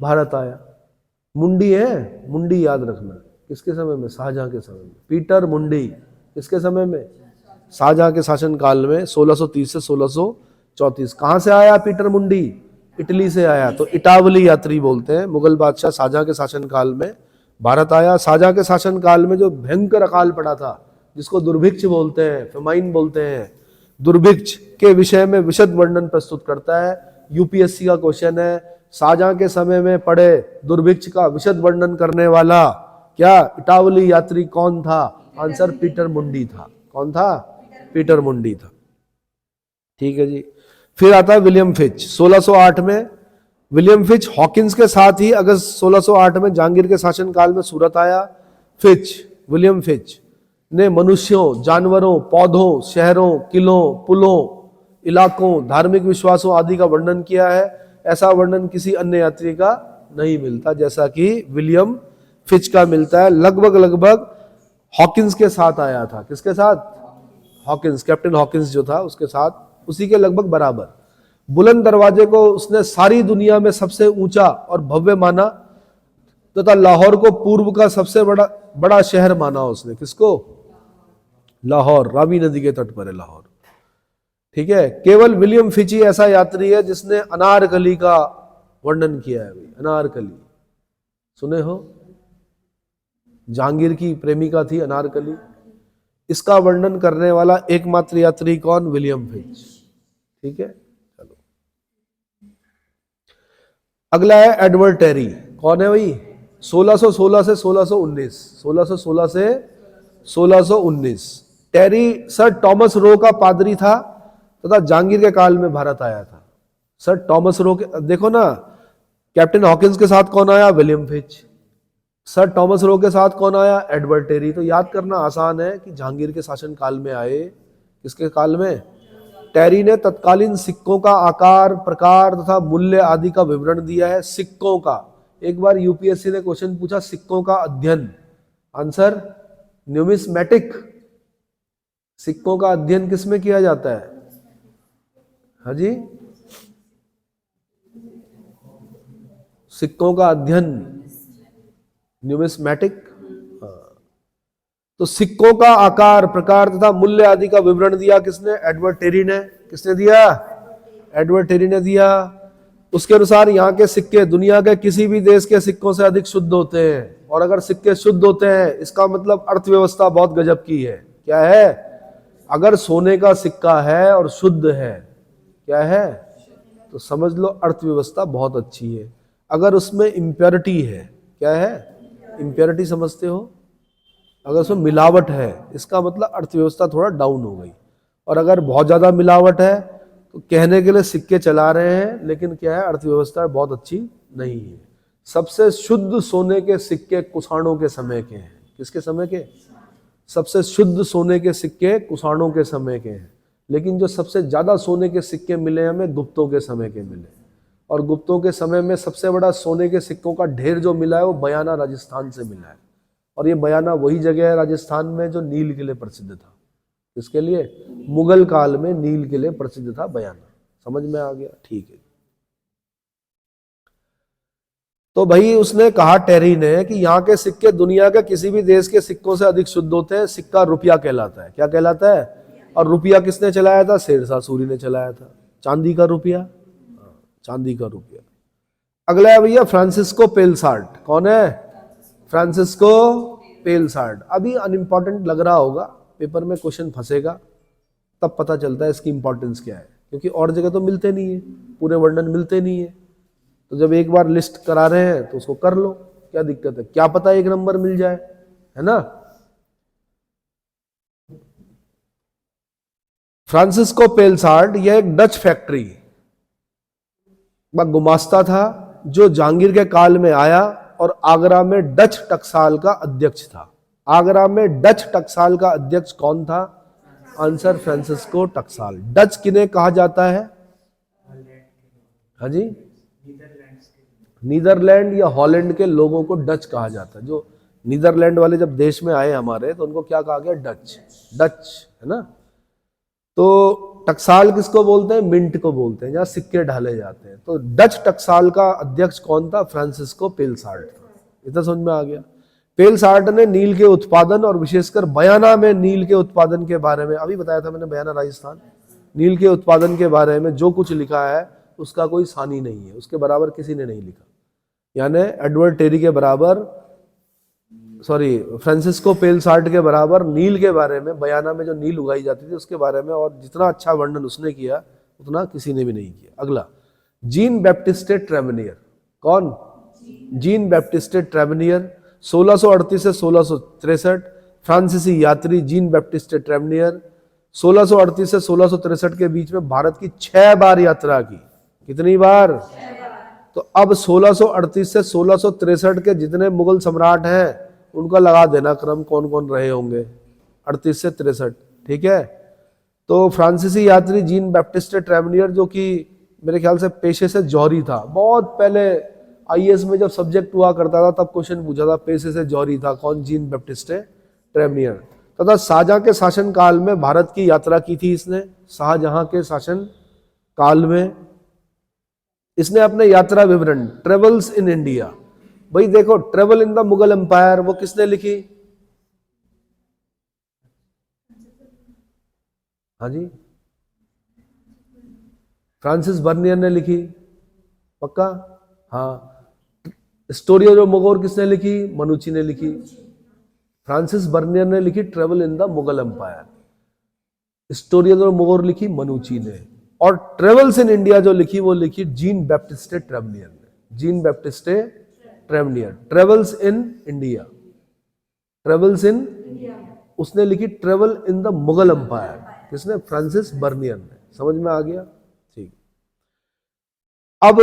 भारत आया। मुंडी है, मुंडी याद रखना। किसके समय में? शाहजहां के समय में। पीटर मुंडी किसके समय में? शाहजहां के शासनकाल में 1630 से 1634। कहां से आया पीटर मुंडी? इटली से आया, तो इटावली यात्री बोलते हैं। मुगल बादशाह शाहजहां के शासनकाल में भारत आया। शाहजहां के शासनकाल में जो भयंकर अकाल पड़ा था, जिसको दुर्भिक्ष बोलते हैं, फेमाइन बोलते हैं, दुर्भिक्ष के विषय में विशद वर्णन प्रस्तुत करता है। यूपीएससी का क्वेश्चन है, शाहजहां के समय में पड़े दुर्भिक्ष का विशद वर्णन करने वाला क्या इटावली यात्री कौन था? आंसर पीटर मुंडी था। कौन था? पीटर मुंडी था। ठीक है जी। फिर आता है विलियम फिच। 1608 में विलियम फिच हॉकिंस के साथ ही अगस्त 1608 में जहांगीर के शासनकाल में सूरत आया। विलियम फिच ने मनुष्यों, जानवरों, पौधों, शहरों, किलों, पुलों, इलाकों, धार्मिक विश्वासों आदि का वर्णन किया है। ऐसा वर्णन किसी अन्य यात्री का नहीं मिलता जैसा कि विलियम फिच का मिलता है। लगभग हॉकिंस के साथ आया था। किसके साथ? हॉकिंस, कैप्टन हॉकिंस जो था उसके साथ, उसी के लगभग बराबर। बुलंद दरवाजे को उसने सारी दुनिया में सबसे ऊंचा और भव्य माना, तथा लाहौर को पूर्व का सबसे बड़ा शहर माना उसने। किसको? लाहौर, रावी नदी के तट पर है लाहौर। ठीक है, केवल विलियम फिची ऐसा यात्री है जिसने अनारकली का वर्णन किया है। भाई अनारकली सुने हो? जहांगीर की प्रेमिका थी अनारकली, इसका वर्णन करने वाला एकमात्र यात्री कौन? William Fitch. ठीक है, चलो अगला है एडवर्ड टेरी। कौन है भाई? 1616 से 1619, 1616 से 1619। टेरी सर टॉमस रो का पादरी था तथा जहांगीर के काल में भारत आया था। सर टॉमस रो के, देखो ना, कैप्टन हॉकिंस के साथ कौन आया? William Finch. Sir Thomas Roe के साथ कौन आया? Edward Terry. तो याद करना आसान है कि जहांगीर के शासन काल में आए। किसके काल में? टेरी ने तत्कालीन सिक्कों का आकार, प्रकार तथा मूल्य आदि का विवरण दिया है। सिक्कों का, एक बार यूपीएससी ने क्वेश्चन पूछा सिक्कों का अध्ययन, आंसर न्यूमिस्मेटिक। सिक्कों का अध्ययन किसमें किया जाता है? हाँ जी, सिक्कों का अध्ययन न्यूमिस्मेटिक। तो सिक्कों का आकार, प्रकार तथा मूल्य आदि का विवरण दिया किसने? एडवर्ड टेरी ने। किसने दिया? एडवर्ड टेरी ने दिया। उसके अनुसार यहाँ के सिक्के दुनिया के किसी भी देश के सिक्कों से अधिक शुद्ध होते हैं। और अगर सिक्के शुद्ध होते हैं इसका मतलब अर्थव्यवस्था बहुत गजब की है। क्या है? अगर सोने का सिक्का है और शुद्ध है, क्या है, तो समझ लो अर्थव्यवस्था बहुत अच्छी है। अगर उसमें इम्प्योरिटी है, क्या है? इम्प्योरिटी समझते हो? अगर उसमें मिलावट है इसका मतलब अर्थव्यवस्था थोड़ा डाउन हो गई। और अगर बहुत ज्यादा मिलावट है तो कहने के लिए सिक्के चला रहे हैं, लेकिन क्या है, अर्थव्यवस्था बहुत अच्छी नहीं है। सबसे शुद्ध सोने के सिक्के कुषाणों के समय के हैं। किसके समय के? सबसे शुद्ध सोने के सिक्के कुषाणों के समय के हैं। लेकिन जो सबसे ज्यादा सोने के सिक्के मिले हमें गुप्तों के समय के मिले। और गुप्तों के समय में सबसे बड़ा सोने के सिक्कों का ढेर जो मिला है वो बयाना राजस्थान से मिला है। और ये बयाना वही जगह है राजस्थान में जो नील के लिए प्रसिद्ध था। किसके लिए? मुगल काल में नील के लिए प्रसिद्ध था बयाना। समझ में आ गया? ठीक है। तो भाई उसने कहा टेरी ने कि यहाँ के सिक्के दुनिया के किसी भी देश के सिक्कों से अधिक शुद्ध होते हैं। सिक्का रुपया कहलाता है। क्या कहलाता है? और रुपया किसने चलाया था? शेरशाह सूरी ने चलाया था। चांदी का रुपया, चांदी का रुपया। अगला है भैया फ्रांसिस्को पेलसार्ट। कौन है? फ्रांसिस्को पेलसार्ट। अभी अनइम्पॉर्टेंट लग रहा होगा, पेपर में क्वेश्चन फंसेगा तब पता चलता है इसकी इंपॉर्टेंस क्या है, क्योंकि और जगह तो मिलते नहीं है, पूरे वर्णन मिलते नहीं है। तो जब एक बार लिस्ट करा रहे हैं तो उसको कर लो, क्या दिक्कत है? क्या पता एक नंबर मिल जाए, है ना। फ्रांसिस्को पेलसार्ट यह एक डच फैक्ट्री गुमास्ता था जो जहांगीर के काल में आया और आगरा में डच टकसाल का अध्यक्ष था। आगरा में डच टकसाल का अध्यक्ष कौन था? आंसर फ्रांसिस्को टकसाल। डच किन्हें कहा जाता है? हाँ जी, नीदरलैंड या हॉलैंड के लोगों को डच कहा जाता है। जो नीदरलैंड वाले जब देश में आए हमारे, तो उनको क्या कहा गया? डच। डच, है ना। तो टकसाल किसको बोलते हैं? मिंट को बोलते हैं, जहां सिक्के ढाले जाते हैं। तो डच टकसाल का अध्यक्ष कौन था? फ्रांसिस्को पेलसार्ट था। इतना समझ में आ गया। पेलसार्ट ने नील के उत्पादन और विशेषकर बयाना में नील के उत्पादन के बारे में, अभी बताया था मैंने, बयाना राजस्थान, नील के उत्पादन के बारे में जो कुछ लिखा है उसका कोई सानी नहीं है, उसके बराबर किसी ने नहीं लिखा। यानी एडवर्ड टेरी के बराबर, सॉरी, फ्रांसिस्को पेलसार्ट के बराबर नील के बारे में, बयाना में जो नील उगाई जाती थी उसके बारे में, और जितना अच्छा वर्णन उसने किया उतना किसी ने भी नहीं किया। अगला, जीन बैप्टिस्टे ट्रेवेनियर। कौन? जीन बैप्टिस्टे ट्रेवेनियर, 1638 से 1663, फ्रांसीसी यात्री जीन बैप्टिस्टे ट्रेवेनियर 1638 से 1663 के बीच में भारत की 6 बार यात्रा की। कितनी बार? तो अब 1638 से 1663 के जितने मुगल सम्राट हैं उनका लगा देना क्रम, कौन कौन रहे होंगे 38 से 63, ठीक है। तो फ्रांसीसी यात्री जीन बैप्टिस्टे ट्रेवेनियर, जो कि मेरे ख्याल से पेशे से जौहरी था, बहुत पहले आईएएस में जब सब्जेक्ट हुआ करता था तब क्वेश्चन पूछा था, पेशे से जौहरी था कौन? Jean Baptiste Tavernier. तथा शाहजहां के शासन काल में भारत की यात्रा की थी इसने। शाहजहां के शासन काल में इसने अपने यात्रा विवरण ट्रेवल्स इन इंडिया, भाई देखो travel in the Mughal empire वो किसने लिखी? हाँ जी, फ्रांसिस बर्नियर ने लिखी, पक्का? हाँ। स्टोरी ऑफ मोगोर किसने लिखी? मनुची ने लिखी। फ्रांसिस बर्नियर ने लिखी travel in the Mughal empire, story of Mogor लिखी मनुची ने, और ट्रेवल्स इन इंडिया जो लिखी वो लिखी जीन बैप्टिस्टे ट्रेवनियर ने। Jean Baptiste Tavernier, travels in India, travels in, उसने लिखी travel in the Mughal empire, किसने? फ्रांसिस बर्नियर ने। समझ में आ गया? ठीक। अब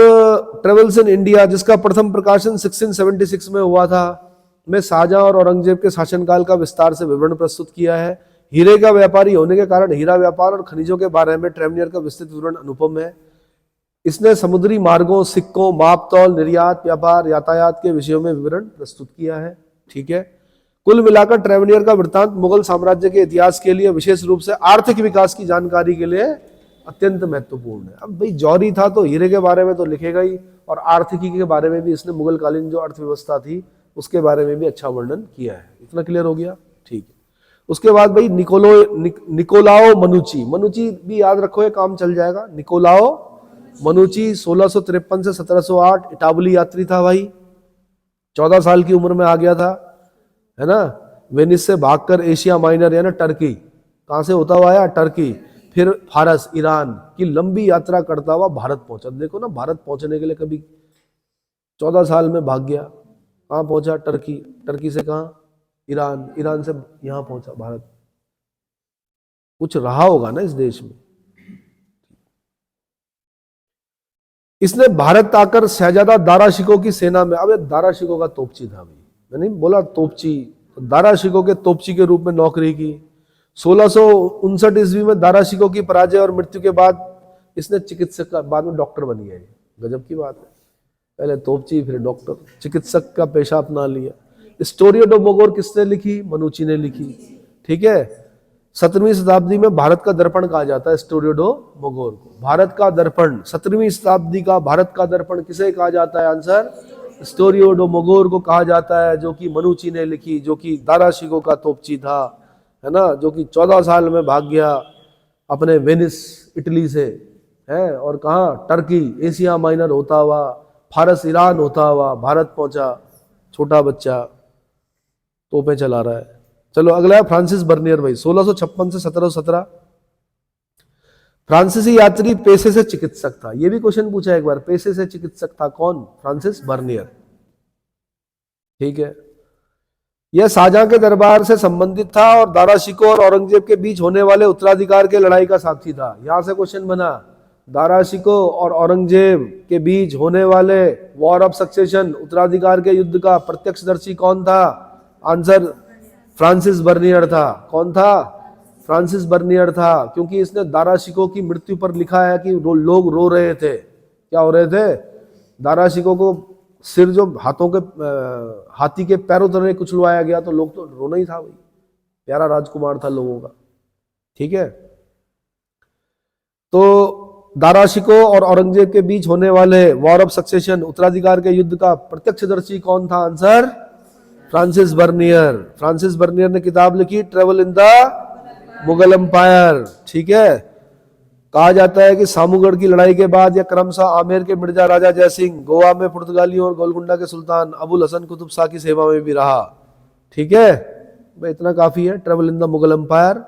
ट्रेवल्स इन इंडिया जिसका प्रथम प्रकाशन 1676 में हुआ था, में शाहजहां और औरंगजेब के शासनकाल का विस्तार से विवरण प्रस्तुत किया है। हीरे का व्यापारी होने के कारण हीरा व्यापार और खनिजों के बारे में ट्रेवनियर का विस्तृत विवरण अनुपम है। इसने समुद्री मार्गों, सिक्कों, मापतौल, निर्यात, व्यापार, यातायात के विषयों में विवरण प्रस्तुत किया है। ठीक है। कुल मिलाकर ट्रेवनियर का वृत्तांत मुगल साम्राज्य के इतिहास के लिए, विशेष रूप से आर्थिक विकास की जानकारी के लिए अत्यंत महत्वपूर्ण है। अब भाई जौहरी था तो हीरे के बारे में तो लिखेगा ही, और आर्थिकी के बारे में भी इसने मुगल कालीन जो अर्थव्यवस्था थी उसके बारे में भी अच्छा वर्णन किया है। इतना क्लियर हो गया? ठीक है। उसके बाद भाई निकोलाओ मनुची, मनुची भी याद रखो, ये काम चल जाएगा। निकोलाओ मनुची 1653 से 1708 इटावली यात्री था भाई, 14 साल की उम्र में आ गया था, है ना। वेनिस से भागकर एशिया माइनर यानी टर्की, कहां से होता हुआ आया? टर्की, फिर फारस, ईरान की लंबी यात्रा करता हुआ भारत पहुंचा। देखो ना, भारत पहुंचने के लिए कभी 14 साल में भाग गया, कहां पहुंचा? टर्की, टर्की से कहां? ईरान, ईरान से यहां पहुंचा भारत। कुछ रहा होगा ना इस देश में। इसने भारत आकर शहजादा दारा शिकोह की सेना में, अब दारा शिकोह का तोपची था भाई, मैंने बोला तोपची, तो दारा शिकोह के तोपची के रूप में नौकरी की। 1659 ईस्वी में दारा शिकोह की पराजय और मृत्यु के बाद इसने चिकित्सक का, बाद में डॉक्टर बन गया। गजब की बात है, पहले तोपची फिर डॉक्टर, चिकित्सक का पेशा अपना लिया। स्टोरी ऑफ मोगोर किसने लिखी? मनुची ने लिखी। ठीक है। 17वीं शताब्दी में भारत का दर्पण कहा जाता है स्टोरी ऑफ मोगोर को। भारत का दर्पण, 17वीं शताब्दी का भारत का दर्पण किसे कहा जाता है? आंसर स्टोरी ऑफ मोगोर को कहा जाता है, जो कि मनुची ने लिखी, जो कि दारा शिकोह का तोपची था, है ना, जो कि 14 साल में भाग गया अपने वेनिस इटली से, है, और कहा? टर्की, एशिया माइनर होता हुआ, फारस, ईरान होता हुआ भारत पहुंचा। छोटा बच्चा तोपें चला रहा है। चलो अगला है फ्रांसिस बर्नियर भाई, 1656 से 1717। फ्रांसीसी यात्री, पेशे से चिकित्सक था। यह भी क्वेश्चन पूछा एक बार, पेशे से चिकित्सक था कौन? Francis Bernier. ठीक है। यह शाहजहां के दरबार से संबंधित था और दारा शिकोह और औरंगजेब के बीच होने वाले उत्तराधिकार के लड़ाई का साक्षी था। यहां से क्वेश्चन बना, दारा शिकोह और औरंगजेब के बीच होने वाले वॉर ऑफ सक्सेशन, उत्तराधिकार के युद्ध का प्रत्यक्षदर्शी कौन था? आंसर फ्रांसिस बर्नियर था। कौन था? फ्रांसिस बर्नियर था, क्योंकि इसने दारा शिकोह की मृत्यु पर लिखा है कि लोग रो रहे थे। क्या हो रहे थे? दारा शिकोह को सिर जो हाथी के पैरों तरह कुचलवाया गया, तो लोग तो रोना ही था भाई, प्यारा राजकुमार था लोगों का। ठीक है। तो दारा शिकोह और औरंगजेब के बीच होने वाले वॉर ऑफ सक्सेशन, उत्तराधिकार के युद्ध का प्रत्यक्षदर्शी कौन था? Answer Francis Bernier. Francis Bernier ने किताब लिखी travel in the Mughal empire. ठीक है। कहा जाता है कि सामूगढ़ की लड़ाई के बाद या क्रमशः आमेर के मिर्जा राजा जयसिंह, गोवा में पुर्तगालियों और गोलकुंडा के सुल्तान अबुल हसन कुतुब शाह की सेवा में भी रहा। ठीक है भाई, इतना काफी है। Travel in the Mughal empire,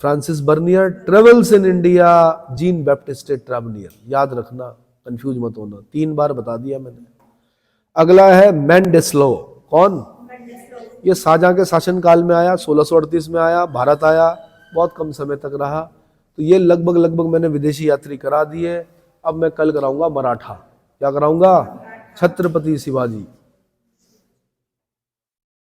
Francis Bernier, travels in India, Jean Baptiste Tavernier. याद रखना, कंफ्यूज मत होना, 3 बार बता दिया मैंने। अगला है मेंडेस्लो। कौन? ये शाहजहां के शासनकाल में आया, 1638 में आया, भारत आया, बहुत कम समय तक रहा। तो ये लगभग मैंने विदेशी यात्री करा दिए। अब मैं कल कराऊंगा मराठा। क्या कराऊंगा? छत्रपति शिवाजी।